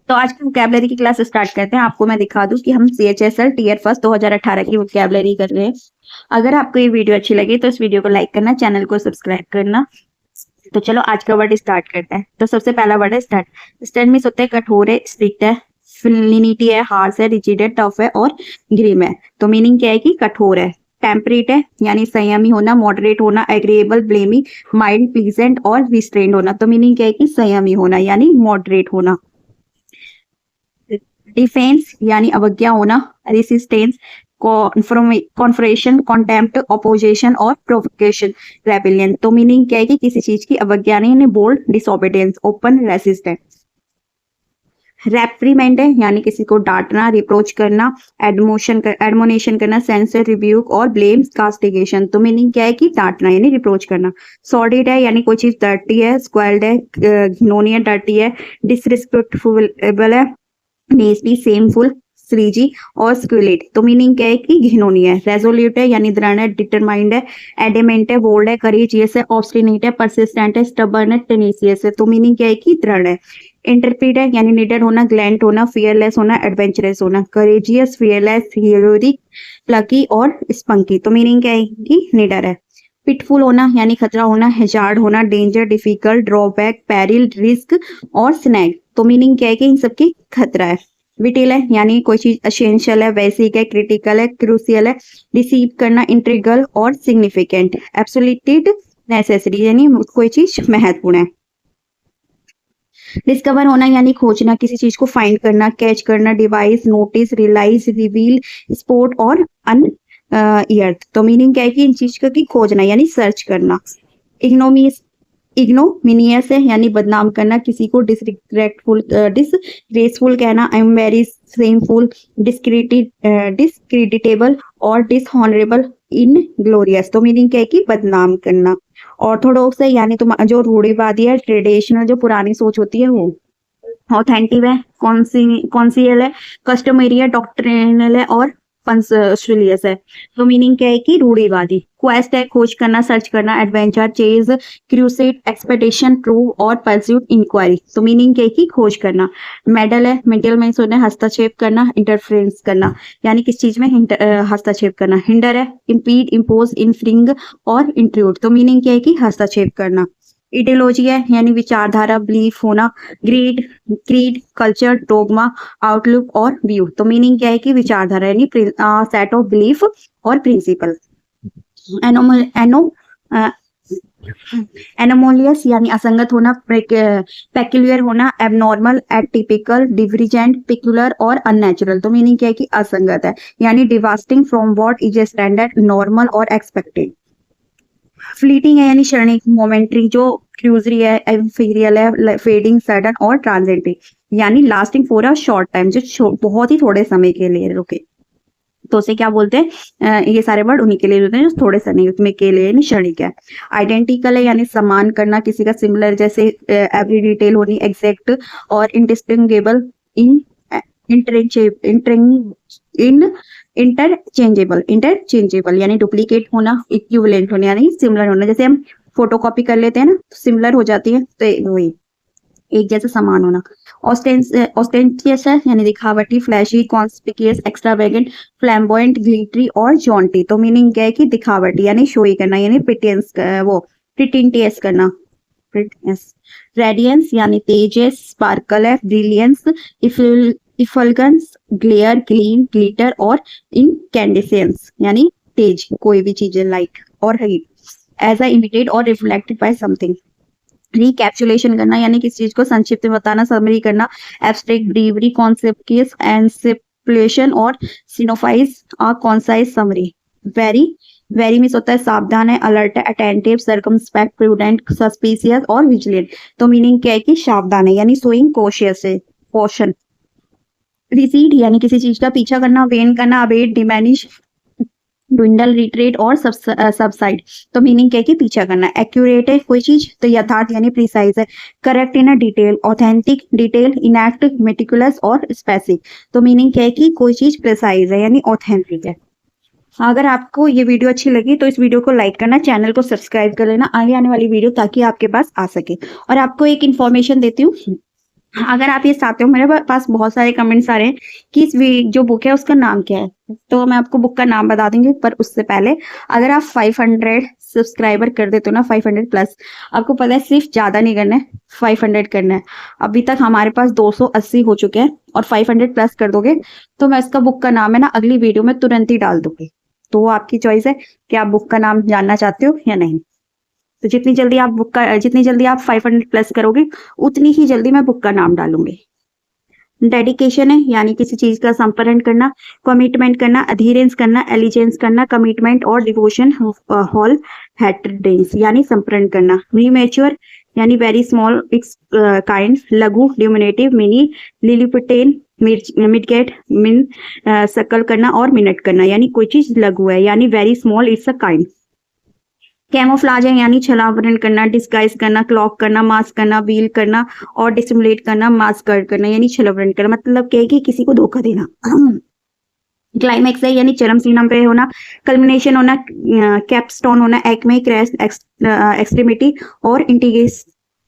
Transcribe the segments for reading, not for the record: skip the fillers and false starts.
तो आज की वोकैबलरी की क्लास स्टार्ट करते हैं। आपको मैं दिखा दूं कि हम CHSL टीयर फर्स्ट 2018 की वोकैबलरी कर रहे हैं। अगर आपको ये वीडियो अच्छी लगी तो इस वीडियो को लाइक करना, चैनल को सब्सक्राइब करना। तो चलो आज का वर्ड स्टार्ट करते हैं। तो सबसे पहला वर्ड है स्टर्ट। स्टर्ट मींस होता है कठोर है, स्ट्रिक्ट है, फिलिनिटी है, हार्श है, रिजिड है, टफ है और ग्रिम है। तो मीनिंग क्या है कि कठोर है। टेम्परेट है यानी संयमी होना, मॉडरेट होना, एग्रीएबल, ब्लेमी, माइल्ड, प्लीजेंट और रिस्ट्रेन्ड होना। तो मीनिंग क्या है कि संयमी होना यानी मॉडरेट होना। डिफेंस यानी अवज्ञा होना, रेसिस्टेंस, कॉन्फ्रेशन, कॉन्टेम्प्ट, ऑपोजिशन और प्रोवोकेशन, रेबेलियन। तो मीनिंग क्या है कि किसी चीज की अवज्ञा नहीं, bold, disobedience, open resistance. Reprimand है यानी किसी को डांटना, रिप्रोच करना, एडमोनेशन करना, सेंसर, रिब्यूक और ब्लेम, कास्टिगेशन। तो मीनिंग क्या है कि डांटना यानी रिप्रोच करना। सॉर्डिड है यानी कोई चीज डर्टी है, स्क्वेल्ड है, घिनौनी है, डर्टी है, डिसरिस्पेक्टफुल है, मेजली, सेमफुल, श्रीजी और स्क्यूलेट। तो मीनिंग क्या है कि घिनौनी है। रेजोल्यूट है यानी दृढ़ है, डिटरमाइंड है, एडेमेंट है, बोल्ड है, करेजियस है, ऑब्स्टिनेट है, परसिस्टेंट है, स्टबर्न है, टेनेसियस है। तो मीनिंग क्या है कि दृढ़ है। इंटरप्रीट है यानी निडर होना, ग्लैंट होना, फियरलेस होना, एडवेंचरस होना, करेजियस, फियरलेस, हीरोइक, प्लकी और स्पंकी। तो मीनिंग क्या है कि निडर है। पिटफुल होना यानी खतरा होना, हैजार्ड होना, danger, difficult, drawback, peril, risk और स्नैग। तो मीनिंग क्या है कि इन सबकी खतरा है। विटेल है यानी कोई चीज असेंशियल है, बेसिक है, क्रिटिकल है, क्रूसियल है, रिसीव करना, इंट्रीगल और सिग्निफिकेंट। एब्सोल्यूटेड, नेसेसरी यानी कोई चीज महत्वपूर्ण है। डिस्कवर होना यानी खोजना, किसी चीज को फाइंड करना, कैच करना, devise, notice, realise, reveal, spot और अर्थ। तो मीनिंग क्या है कि इन चीज का की खोजना यानी सर्च करना। इग्नोमिनियस है यानी बदनाम करना, किसी को डिसग्रेसफुल कहना, आई एम वेरी शेमफुल, डिस्क्रेडिटेबल और डिसऑनरेबल, इनग्लोरियस। तो मीनिंग क्या है कि बदनाम करना। ऑर्थोडॉक्स है यानी तुम जो रूढ़िवादी है, ट्रेडिशनल जो पुरानी सोच होती है वो। ऑथेंटिक है, कॉन्सियल है, कस्टमरी है, डॉक्ट्रिनल है और पंचुअलियस है। तो मीनिंग क्या है कि रूढ़िवादी। क्वेस्ट है खोज करना, सर्च करना, adventure, chase, crusade, expedition, prove और परस्यूट, इंक्वायरी। तो मीनिंग क्या है कि खोज करना। मेडल है, मेडल में होता है हस्तक्षेप करना, इंटरफेरेंस करना यानी किस चीज में हस्तक्षेप करना। हिंडर है, इम्पीड, इम्पोज, इनफ्रिंग और इंट्रूड। तो मीनिंग क्या है कि हस्तक्षेप करना। इडियोलॉजी है यानी विचारधारा, बिलीफ होना, क्रीड, कल्चर, डोगमा, आउटलुक और व्यू। तो मीनिंग क्या है कि विचारधारा यानी सेट ऑफ बिलीफ और प्रिंसिपल। एनोमोलियस यानी असंगत होना, पेक्यूलियर होना, एबनॉर्मल, एटिपिकल, डिवरिजेंट, पिकुलर और अननेचुरल। तो मीनिंग क्या है कि असंगत है यानी devastating from what is standard, normal और एक्सपेक्टेड। फ्लीटिंग है यानी क्षणिक, मोमेंट्री, जो क्रूजरी है, एम्फीरियल है, फेडिंग, सडन और ट्रांजिटिंग यानी lasting for a short time, जो बहुत ही थोड़े समय के लिए रुके। तो उसे क्या बोलते हैं, ये सारे वर्ड उन्हीं के लिए होते हैं जो थोड़े समय में के लिए यानी क्षणिक है। आइडेंटिकल है यानी समान करना, किसी का सिमिलर, जैसे एवरी डिटेल होनी, एग्जैक्ट और इंडिस्टिंगेबल, इन इंटरचेंजेबल यानी डुप्लीकेट होना, इक्विवेलेंट होना यानी सिमिलर होना। जैसे हम फोटोकॉपी कर लेते हैं ना, तो सिमिलर हो जाती है, तो वही एक जैसे समान होना। ऑस्टेंटियस है यानी दिखावटी, फ्लैशी, कॉन्स्पिकियस, एक्स्ट्रावेगेंट, फ्लैम्बॉयंट, ग्लिटरी और जॉन्टी। तो मीनिंग क्या है कि दिखावटी यानी शोई करना यानी प्रिटेंस, वो प्रिटेंटियस करना। रेडियंस यानी तेज है, स्पार्कल है, ब्रिलियंस, इफल्गंस, ग्लेयर, ग्लीम, ग्लिटर और इनकैंडेसेंस यानी तेज, कोई भी चीज, लाइट और हीट। एज अ इमिटेड और रिफ्लेक्टेड बाय समथिंग। रिकैप्सुलेशन करना यानी किसी चीज को संक्षिप्त में बताना, समरी करना, एब्स्ट्रैक्ट, ब्रीवरी, कॉन्सेप्ट, एनसिपुलेशन और सिनोफाइज अ कॉन्साइज समरी। वेरी मीन्स होता है सावधान है, अलर्ट है, अटेंटिव, सर्कमस्पेक्ट, प्रूडेंट, सस्पिशियस और विजिलेंट। तो मीनिंग क्या है कि सावधान है यानी सोइंग कॉशियस है, कॉशन। रिसीड यानी किसी चीज का पीछा करना, वेन करना, अबेट, डिमेनिश, ड्विंडल, रिट्रेट और सबसाइड। तो मीनिंग क्या है कि पीछा करना। एक्यूरेट है कोई चीज, तो यथार्थ यानी प्रिसाइज है। Correct in a detail, authentic, detail, enact, meticulous और स्पेसिफिक। तो मीनिंग क्या है कि कोई चीज प्रिसाइज है यानी ऑथेंटिक है। अगर आपको ये वीडियो अच्छी लगी तो इस वीडियो को लाइक करना, चैनल को सब्सक्राइब कर लेना आगे आने वाली वीडियो ताकि आपके पास आ सके। और आपको एक इन्फॉर्मेशन देती हूँ, अगर आप ये चाहते हो, मेरे पास बहुत सारे कमेंट्स आ रहे हैं कि जो बुक है उसका नाम क्या है, तो मैं आपको बुक का नाम बता दूंगी, पर उससे पहले अगर आप 500 सब्सक्राइबर कर देते हो ना, 500 प्लस, आपको पता है सिर्फ ज्यादा नहीं करना है, 500 करना है। अभी तक हमारे पास 280 हो चुके हैं, और 500 प्लस कर दोगे तो मैं इसका बुक का नाम है ना अगली वीडियो में तुरंत ही डाल दूंगी। तो वो आपकी चॉइस है कि आप बुक का नाम जानना चाहते हो या नहीं। तो जितनी जल्दी आप 500 प्लस करोगे, उतनी ही जल्दी मैं बुक का नाम डालूंगी। डेडिकेशन है, यानी किसी चीज का संपरण करना, कमिटमेंट करना, अधीरेंस करना, एलिजेंस करना, कमिटमेंट और डिवोशन, हॉल हेट्रेडेंस यानी संपरण करना। प्रीमेच्योर यानी वेरी स्मॉल काइंड, लघु ड्यूमिनेटिव, मिनी, लिलिपिटेन, मिडगेट, मिन, सकल करना और मिनट करना, यानी कोई चीज लघु है, यानी very small, it's a kind. Camouflage है, यानी छलावरण करना, डिस्गाइज करना, क्लॉक करना, मास्क करना, व्हील करना और डिसिमुलेट करना, मास्क करना, यानी छलावरण करना, मतलब क्या है कि किसी को धोखा देना। क्लाइमैक्स है, यानी चरम सीमा पे होना, कल्मिनेशन होना, कैपस्टोन होना, एक्मे, क्रैश, एक्सट्रीमिटी और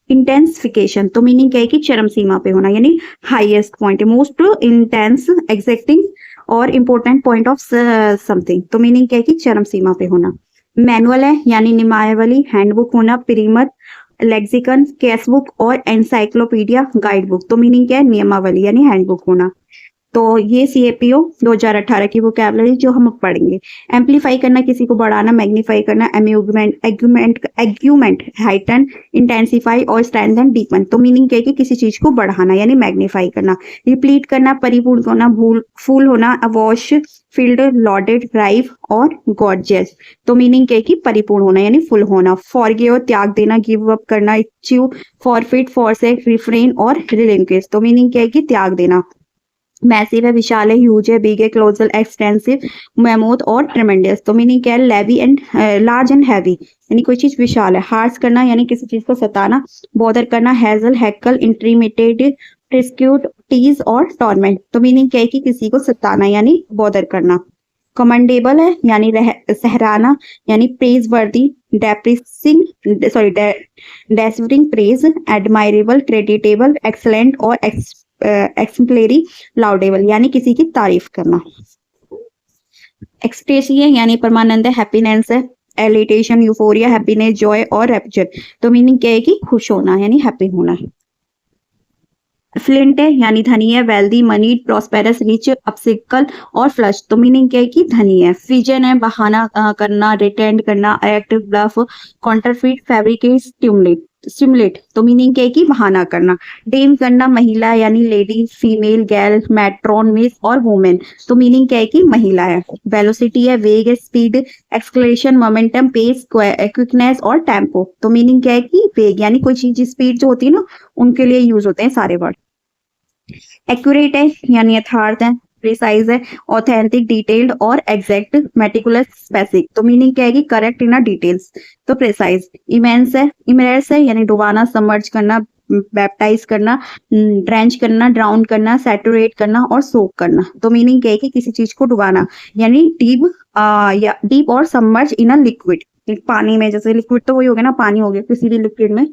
इंटेंसिफिकेशन। तो मीनिंग क्या है कि चरम सीमा पे होना, यानी हाईएस्ट पॉइंट, मोस्ट इंटेंस, एग्जैक्टिंग और इम्पोर्टेंट पॉइंट ऑफ समथिंग। तो मीनिंग क्या है कि चरम सीमा पे होना। मैनुअल है, यानी नियमावली, हैंडबुक होना, प्रीमर, लेक्सिकन, केसबुक और एनसाइक्लोपीडिया, गाइड बुक। तो मीनिंग क्या है, नियमावली यानी हैंडबुक होना। तो ये सीएपीओ 2018 की वोकैबुलरी जो हम अब पढ़ेंगे। एम्पलीफाई करना, किसी को बढ़ाना, मैग्नीफाई करना, एग्यूमेंट, हाइटन, इंटेंसिफाई और स्ट्रेंथन, डीपन। तो मीनिंग क्या है कि किसी चीज को बढ़ाना यानी मैग्नीफाई करना। रिप्लीट करना, परिपूर्ण होना, फूल होना, अवॉश, फील्ड, लॉडेड, राइव और गॉर्जियस। तो मीनिंग क्या है कि परिपूर्ण होना यानी फुल होना। फॉरगिव, त्याग देना, गिव अप करना, अचीव, फॉरफिट, फॉरसेक, रिफ्रेन और रिलिंक्विश। तो मीनिंग क्या है कि त्याग देना। मैसिव है, विशाल है, ह्यूज है, बिग है, क्लोजल, एक्सटेंसिव, मैमोथ और ट्रेमेंडस। तो मीनिंग क्या है, levy and large and heavy, यानी कोई चीज विशाल है। हार्स करना यानी किसी चीज को सताना, बॉदर करना, हैजल, हैकल, इंट्रीमिटेड, प्रिस्क्यूट, टीज और टॉर्मेंट। तो मीनिंग क्या है कि किसी को सताना यानी बॉदर करना। कमेंडेबल है, यानी सहराना, यानी प्रेज वर्दी, डेप्रिसिंग, sorry, deserving praise, admirable, creditable, excellent और एक्सम्पलेरी, लाउडेबल, यानी किसी की तारीफ करना। एक्सटेसी है, यानी परमानंद है, हैप्पीनेस है, एलिटेशन, यूफोरिया, हैप्पीनेस, जॉय और रैप्चर। तो मीनिंग क्या है कि खुश होना यानी हैप्पी होना। फ्लिंट है, यानी धनी है, वेल्दी, मनी, प्रॉस्पेरस, रिच, अपसिकल और फ्लश। तो मीनिंग क्या है कि धनी है। फिजन है, बहाना करना, रिटेंड करना, act, bluff, counterfeit, fabricate, stimulate. तो मीनिंग क्या है कि बहाना करना। डेम करना, महिला यानी lady, female, girl, matron, miss और वुमेन। तो मीनिंग क्या है कि महिला है। वेलोसिटी है, वेग है, speed, acceleration, momentum, pace, quickness और टेम्पो। तो मीनिंग क्या है कि वेग यानी कोई चीज स्पीड जो होती है ना, उनके लिए यूज होते हैं सारे वर्ड। एक्यूरेट है, यानी यथार्थ है, प्रिसाइज है, ऑथेंटिक, डिटेल्ड और एग्जैक्ट, मेटिकुलस, स्पेसिफिक। तो मीनिंग क्या है कि करेक्ट इन डिटेल्स। तो प्रिसाइज। इमेंस है, इमरेस है, यानी डुबाना, सबमर्ज करना, बैप्टाइज करना, ड्रेंच करना, ड्राउन करना, सैचुरेट करना और सोक करना। तो मीनिंग क्या है कि किसी चीज को डुबाना यानी डीप, या डीप और सबमर्ज इन अ लिक्विड, पानी में। जैसे लिक्विड तो वही हो गया ना, पानी हो गया, किसी भी लिक्विड में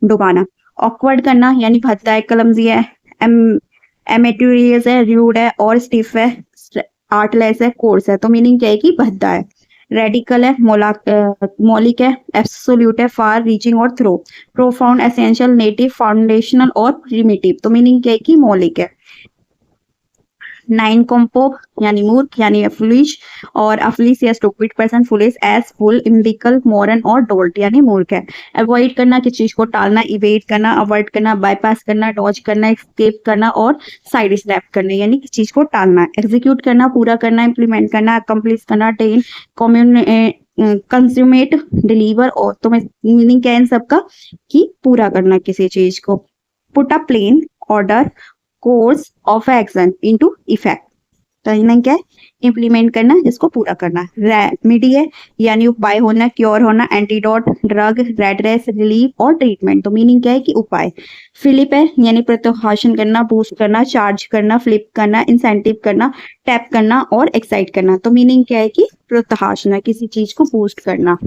डुबाना। ऑकवर्ड करना यानी भद्दा है, क्लमजी है, एमेट्यूरियस है, रूड है और स्टिफ है, आर्टलेस है, कोर्स है। तो मीनिंग क्या है कि भद्दा है। रेडिकल है, मौलिक है, एब्सोल्यूट है, फार रीचिंग और thorough, profound, essential, native, foundational और प्रिमिटिव। तो मीनिंग क्या है कि मौलिक है। नाइन कॉम्पोब यानी मूर्ख यानी फुलिश, और अफलिस या stupid person, foolish, ass, fool, imbecile, moron और डोल्ट यानी मूर्ख है। अवॉइड करना, किसी चीज को टालना, इवेट करना, अवॉइड करना, बाईपास करना, डॉज करना, एस्केप करना और साइड स्टेप करना, यानी किसी चीज को टालना। एग्जीक्यूट करना, पूरा करना, इम्प्लीमेंट करना, अकम्प्लिश करना, टेन, कंज्यूमेट, डिलीवर। और तो मीनिंग क्या है इन सबका कि पूरा करना किसी चीज को। Put a plan order course of action into effect. तो क्या है, इम्प्लीमेंट करना, जिसको पूरा करना। रेमेडी है, यानी उपाय होना, क्योर होना, एंटीडोट, ड्रग, रेडनेस, रिलीफ और ट्रीटमेंट। तो मीनिंग क्या है कि उपाय। फिलिप है, यानी प्रोत्साहन करना, बूस्ट करना, चार्ज करना, फ्लिप करना, इंसेंटिव करना, टैप करना और एक्साइट करना। तो मीनिंग क्या है कि प्रोत्साहन, किसी चीज को बूस्ट करना।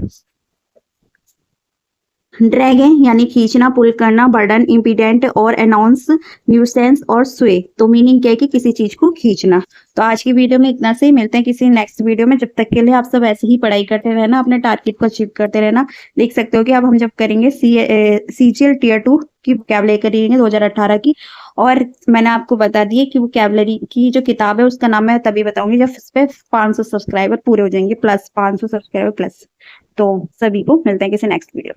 ड्रैग है यानी खींचना, पुल करना, बर्डन, इम्पीडेंट और अनाउंस, न्यूसेंस और स्वे। तो मीनिंग क्या है कि किसी चीज को खींचना। तो आज की वीडियो में इतना से ही, मिलते हैं किसी नेक्स्ट वीडियो में। जब तक के लिए आप सब ऐसे ही पढ़ाई करते रहना, अपने टारगेट को अचीव करते रहना। देख सकते हो कि अब हम जब करेंगे सीजीएल टीयर 2 की वोकैबुलरी करेंगे 2018 की। और मैंने आपको बता दिया कि वोकैबुलरी की जो किताब है उसका नाम मैं तभी बताऊंगी जब इस पे 500 सब्सक्राइबर पूरे हो जाएंगे, प्लस 500 सब्सक्राइबर प्लस। तो सभी को मिलते हैं किसी नेक्स्ट वीडियो।